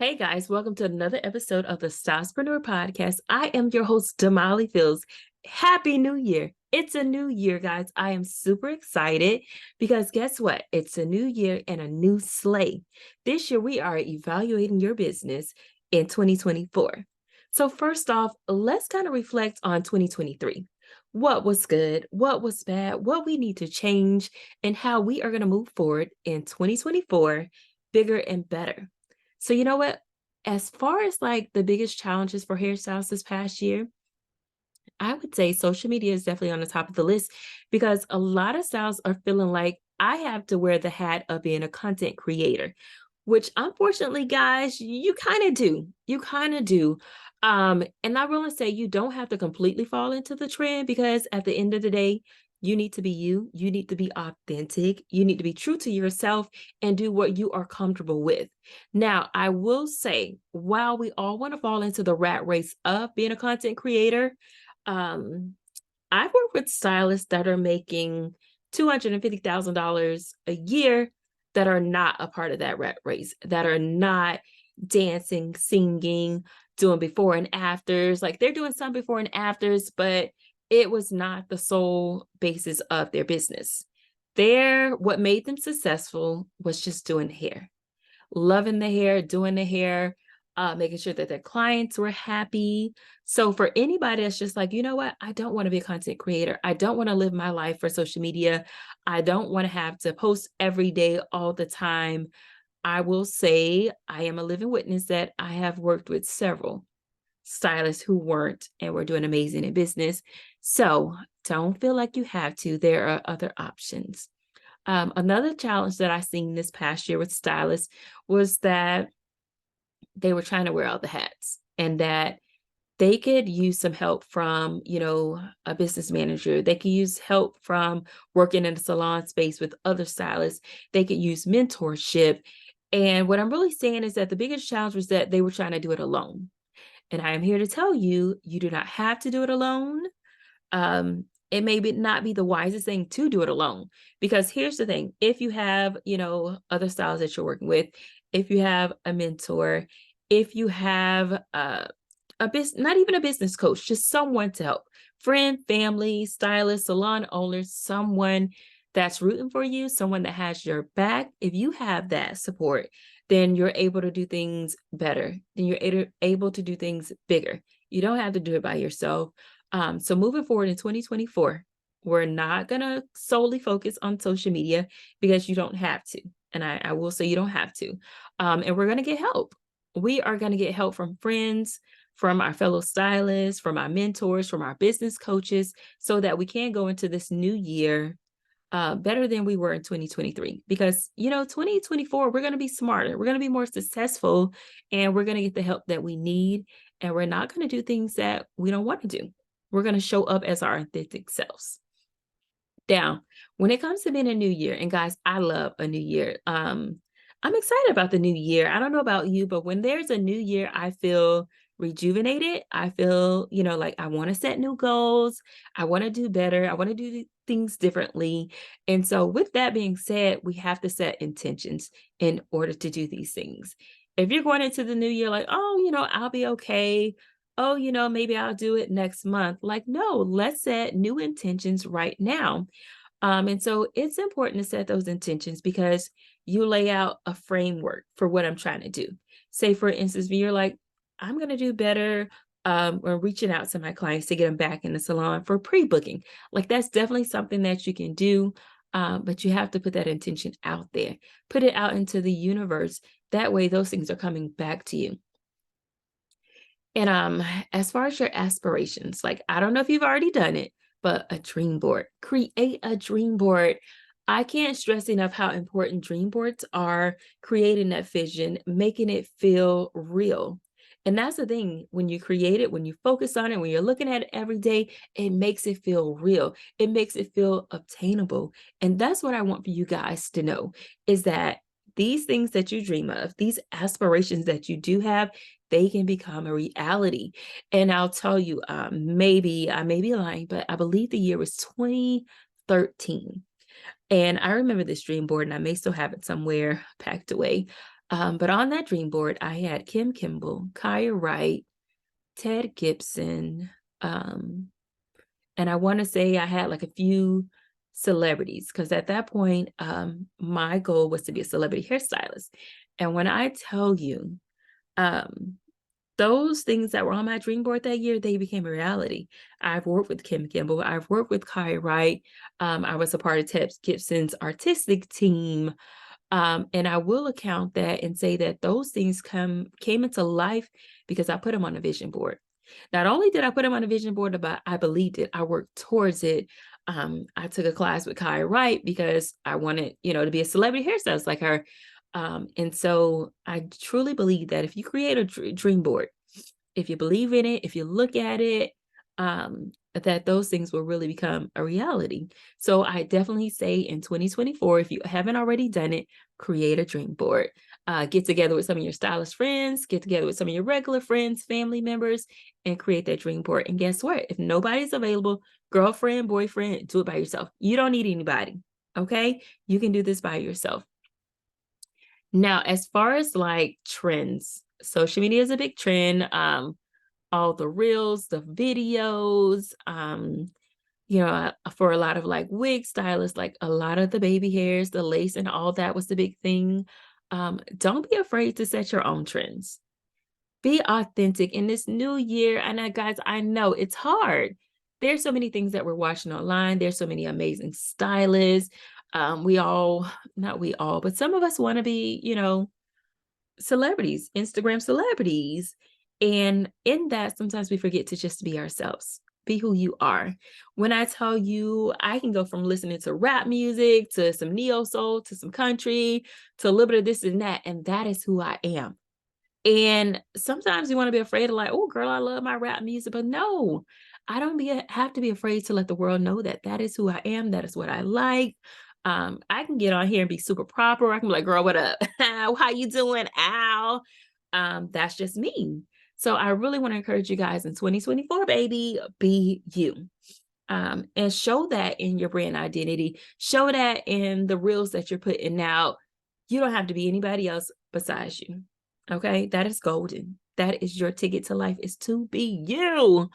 Hey guys, welcome to another episode of the Stylistpreneur Podcast. I am your host, Damali Fils. Happy New Year. It's a new year, guys. I am super excited because guess what? It's a new year and a new slate. This year, we are evaluating your business in 2024. So, first off, let's kind of reflect on 2023. What was good? What was bad? What we need to change, and how we are going to move forward in 2024 bigger and better. So you know what? As far as like the biggest challenges for hairstylists this past year, I would say social media is definitely on the top of the list because a lot of stylists are feeling like I have to wear the hat of being a content creator, which unfortunately, guys, you kind of do. You kind of do. And I want to say you don't have to completely fall into the trend because at the end of the day, you need to be you. You need to be authentic. You need to be true to yourself and do what you are comfortable with. Now, I will say, while we all want to fall into the rat race of being a content creator, um, I've worked with stylists that are making $250,000 a year that are not a part of that rat race, that are not dancing, singing, doing before and afters. Like they're doing some before and afters, but it was not the sole basis of their business. What made them successful was just doing hair, loving the hair, doing the hair, making sure that their clients were happy. So for anybody that's just like, you know what, I don't want to be a content creator. I don't want to live my life for social media. I don't want to have to post every day all the time. I will say I am a living witness that I have worked with several stylists who weren't and were doing amazing in business. So don't feel like you have to. There are other options. Another challenge that I seen this past year with stylists was that they were trying to wear all the hats and that they could use some help from, a business manager. They could use help from working in a salon space with other stylists. They could use mentorship. And what I'm really saying is that the biggest challenge was that they were trying to do it alone. And I am here to tell you, you do not have to do it alone. It may not be the wisest thing to do it alone because here's the thing. If you have, other styles that you're working with, if you have a mentor, if you have a business, not even a business coach, just someone to help, friend, family, stylist, salon owner, someone that's rooting for you, someone that has your back. If you have that support, then you're able to do things better. Then you're able to do things bigger. You don't have to do it by yourself. So moving forward in 2024, we're not going to solely focus on social media because you don't have to. And I will say you don't have to. And we're going to get help. We are going to get help from friends, from our fellow stylists, from our mentors, from our business coaches, so that we can go into this new year better than we were in 2023. Because, 2024, we're going to be smarter. We're going to be more successful and we're going to get the help that we need. And we're not going to do things that we don't want to do. We're going to show up as our authentic selves. Now, when it comes to being a new year, and guys, I love a new year. I'm excited about the new year. I don't know about you, but when there's a new year, I feel rejuvenated. I feel, like I want to set new goals. I want to do better. I want to do things differently. And so, with that being said, we have to set intentions in order to do these things. If you're going into the new year like, oh, I'll be okay. Oh, maybe I'll do it next month. Like, no, let's set new intentions right now. And so it's important to set those intentions because you lay out a framework for what I'm trying to do. Say, for instance, if you're like, I'm going to do better or reaching out to my clients to get them back in the salon for pre-booking. Like that's definitely something that you can do, but you have to put that intention out there. Put it out into the universe. That way those things are coming back to you. And as far as your aspirations, like I don't know if you've already done it, but a dream board. Create a dream board. I can't stress enough how important dream boards are, creating that vision, making it feel real. And that's the thing, when you create it, when you focus on it, when you're looking at it every day, it makes it feel real. It makes it feel obtainable. And that's what I want for you guys to know is that these things that you dream of, these aspirations that you do have, they can become a reality. And I'll tell you, maybe I may be lying, but I believe the year was 2013. And I remember this dream board, and I may still have it somewhere packed away. But on that dream board, I had Kim Kimball, Kaya Wright, Ted Gibson, and I want to say I had like a few celebrities because at that point, my goal was to be a celebrity hairstylist. And when I tell you, um, those things that were on my dream board that year, they became a reality. I've worked with Kim Kimball. I've worked with Kai Wright. I was a part of Ted Gibson's artistic team. And I will account that and say that those things came into life because I put them on a vision board. Not only did I put them on a vision board, but I believed it. I worked towards it. I took a class with Kai Wright because I wanted, to be a celebrity hairstylist like her. And so I truly believe that if you create a dream board, if you believe in it, if you look at it, that those things will really become a reality. So I definitely say in 2024, if you haven't already done it, create a dream board. Get together with some of your stylist friends, get together with some of your regular friends, family members, and create that dream board. And guess what? If nobody's available, girlfriend, boyfriend, do it by yourself. You don't need anybody. Okay. You can do this by yourself. Now, as far as like trends, social media is a big trend. All the reels, the videos, for a lot of like wig stylists, like a lot of the baby hairs, the lace and all that was the big thing. Don't be afraid to set your own trends. Be authentic in this new year. And guys, I know it's hard. There's so many things that we're watching online. There's so many amazing stylists. Not we all, but some of us want to be, celebrities, Instagram celebrities. And in that, sometimes we forget to just be ourselves, be who you are. When I tell you, I can go from listening to rap music to some neo soul to some country to a little bit of this and that. And that is who I am. And sometimes you want to be afraid of like, oh, girl, I love my rap music. But no, I don't have to be afraid to let the world know that that is who I am. That is what I like. I can get on here and be super proper. I can be like, girl, what up? How you doing? Ow. That's just me. So I really want to encourage you guys in 2024, baby, be you. And show that in your brand identity. Show that in the reels that you're putting out. You don't have to be anybody else besides you. Okay, that is golden. That is your ticket to life, is to be you.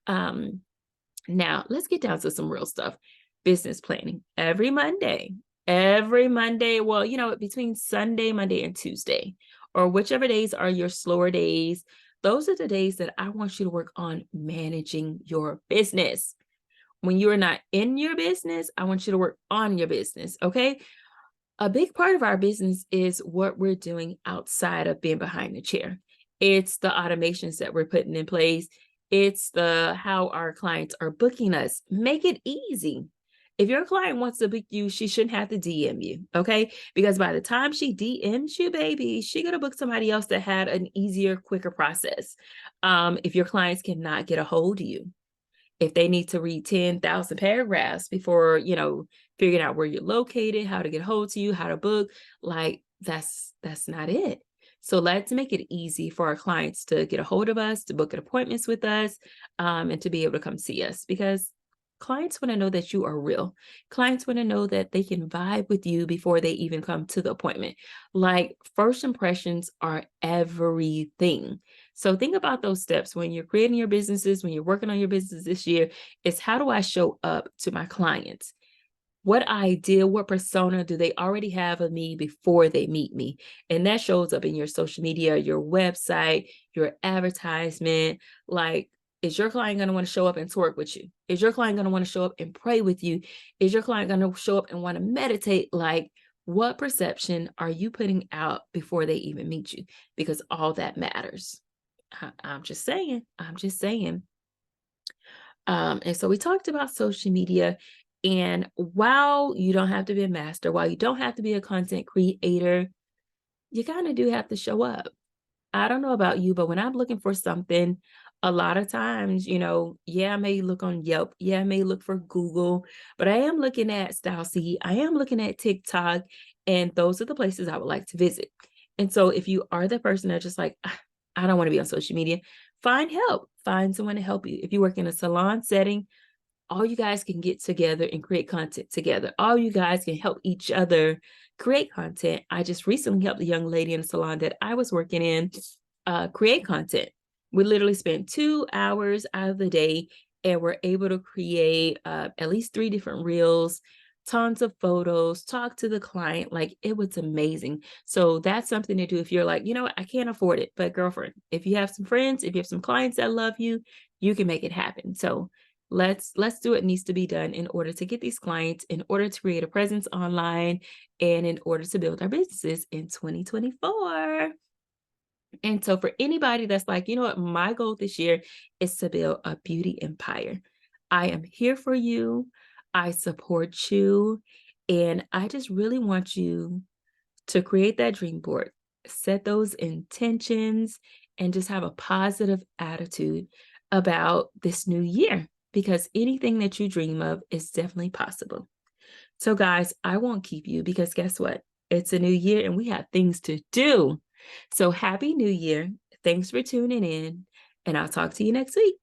Now let's get down to some real stuff. Business planning every Monday, well, between Sunday, Monday, and Tuesday, or whichever days are your slower days. Those are the days that I want you to work on managing your business. When you are not in your business, I want you to work on your business. Okay. A big part of our business is what we're doing outside of being behind the chair. It's the automations that we're putting in place. It's how our clients are booking us. Make it easy. If your client wants to book you, she shouldn't have to DM you, okay? Because by the time she DMs you, baby, she's going to book somebody else that had an easier, quicker process. If your clients cannot get a hold of you, if they need to read 10,000 paragraphs before, figuring out where you're located, how to get a hold to you, how to book, like that's not it. So let's make it easy for our clients to get a hold of us, to book appointments with us, and to be able to come see us, because clients want to know that you are real. Clients want to know that they can vibe with you before they even come to the appointment. Like, first impressions are everything. So think about those steps when you're creating your businesses, when you're working on your business this year. It's how do I show up to my clients? What idea, what persona do they already have of me before they meet me? And that shows up in your social media, your website, your advertisement. Like, is your client going to want to show up and twerk with you? Is your client going to want to show up and pray with you? Is your client going to show up and want to meditate? Like, what perception are you putting out before they even meet you? Because all that matters. I'm just saying. And so we talked about social media. And while you don't have to be a master, while you don't have to be a content creator, you kind of do have to show up. I don't know about you, but when I'm looking for something, a lot of times, I may look on Yelp. Yeah, I may look for Google, but I am looking at StyleC. I am looking at TikTok, and those are the places I would like to visit. And so if you are the person that's just like, I don't want to be on social media, find help. Find someone to help you. If you work in a salon setting, all you guys can get together and create content together. All you guys can help each other create content. I just recently helped a young lady in a salon that I was working in create content. We literally spent 2 hours out of the day and we're able to create at least 3 different reels, tons of photos, talk to the client. Like, it was amazing. So that's something to do if you're like, you know what, I can't afford it. But girlfriend, if you have some friends, if you have some clients that love you, you can make it happen. So let's do what needs to be done in order to get these clients, in order to create a presence online, and in order to build our businesses in 2024. And so for anybody that's like, you know what, my goal this year is to build a beauty empire. I am here for you. I support you. And I just really want you to create that dream board, set those intentions, and just have a positive attitude about this new year, because anything that you dream of is definitely possible. So guys, I won't keep you, because guess what? It's a new year and we have things to do. So happy new year. Thanks for tuning in, and I'll talk to you next week.